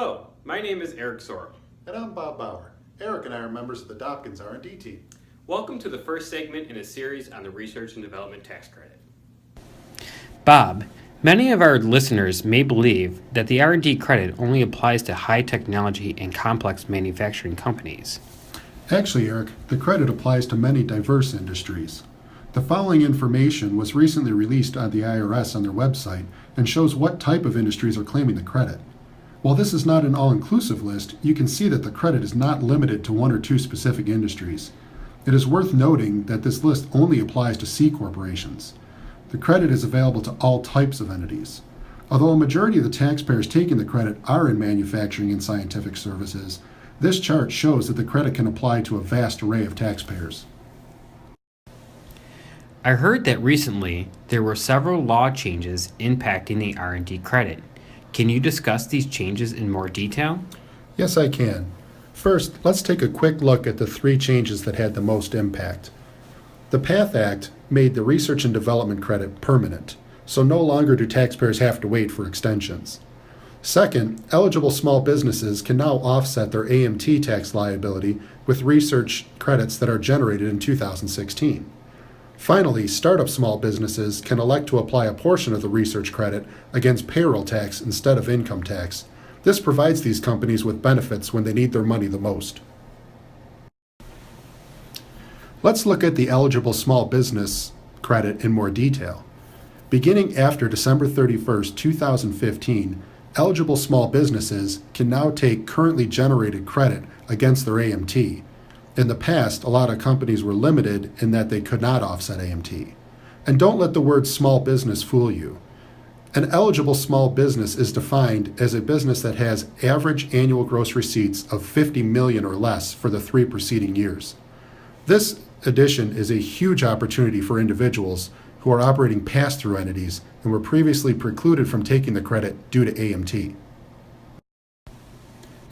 Hello, my name is Eric Soro. And I'm Bob Bauer. Eric and I are members of the Dopkins R&D team. Welcome to the first segment in a series on the Research and Development Tax Credit. Bob, many of our listeners may believe that the R&D credit only applies to high technology and complex manufacturing companies. Actually, Eric, the credit applies to many diverse industries. The following information was recently released on the IRS on their website and shows what type of industries are claiming the credit. While this is not an all-inclusive list, you can see that the credit is not limited to one or two specific industries. It is worth noting that this list only applies to C corporations. The credit is available to all types of entities. Although a majority of the taxpayers taking the credit are in manufacturing and scientific services, this chart shows that the credit can apply to a vast array of taxpayers. I heard that recently there were several law changes impacting the R&D credit. Can you discuss these changes in more detail? Yes, I can. First, let's take a quick look at the three changes that had the most impact. The PATH Act made the research and development credit permanent, so no longer do taxpayers have to wait for extensions. Second, eligible small businesses can now offset their AMT tax liability with research credits that are generated in 2016. Finally, startup small businesses can elect to apply a portion of the research credit against payroll tax instead of income tax. This provides these companies with benefits when they need their money the most. Let's look at the eligible small business credit in more detail. Beginning after December 31st, 2015, eligible small businesses can now take currently generated credit against their AMT. In the past, a lot of companies were limited in that they could not offset AMT. And don't let the word small business fool you. An eligible small business is defined as a business that has average annual gross receipts of $50 million or less for the 3 preceding years. This addition is a huge opportunity for individuals who are operating pass-through entities and were previously precluded from taking the credit due to AMT.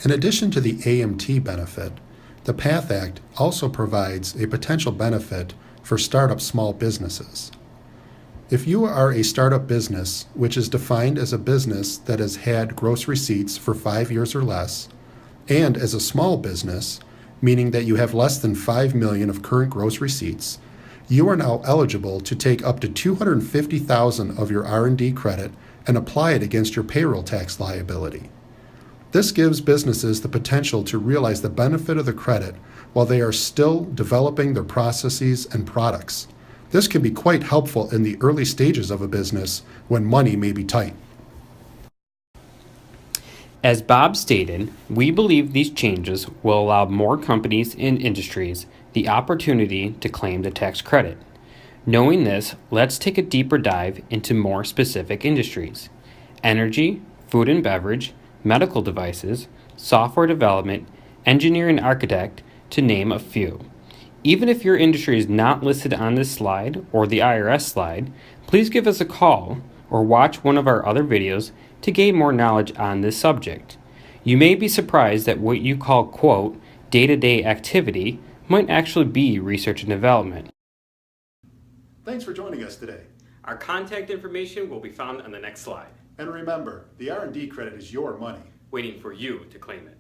In addition to the AMT benefit, the PATH Act also provides a potential benefit for startup small businesses. If you are a startup business, which is defined as a business that has had gross receipts for 5 years or less, and as a small business, meaning that you have less than $5 million of current gross receipts, you are now eligible to take up to $250,000 of your R&D credit and apply it against your payroll tax liability. This gives businesses the potential to realize the benefit of the credit while they are still developing their processes and products. This can be quite helpful in the early stages of a business when money may be tight. As Bob stated, we believe these changes will allow more companies and industries the opportunity to claim the tax credit. Knowing this, let's take a deeper dive into more specific industries: energy, food and beverage, medical devices, software development, engineering and architect, to name a few. Even if your industry is not listed on this slide or the IRS slide, please give us a call or watch one of our other videos to gain more knowledge on this subject. You may be surprised that what you call, quote, day-to-day activity might actually be research and development. Thanks for joining us today. Our contact information will be found on the next slide. And remember, the R&D credit is your money. Waiting for you to claim it.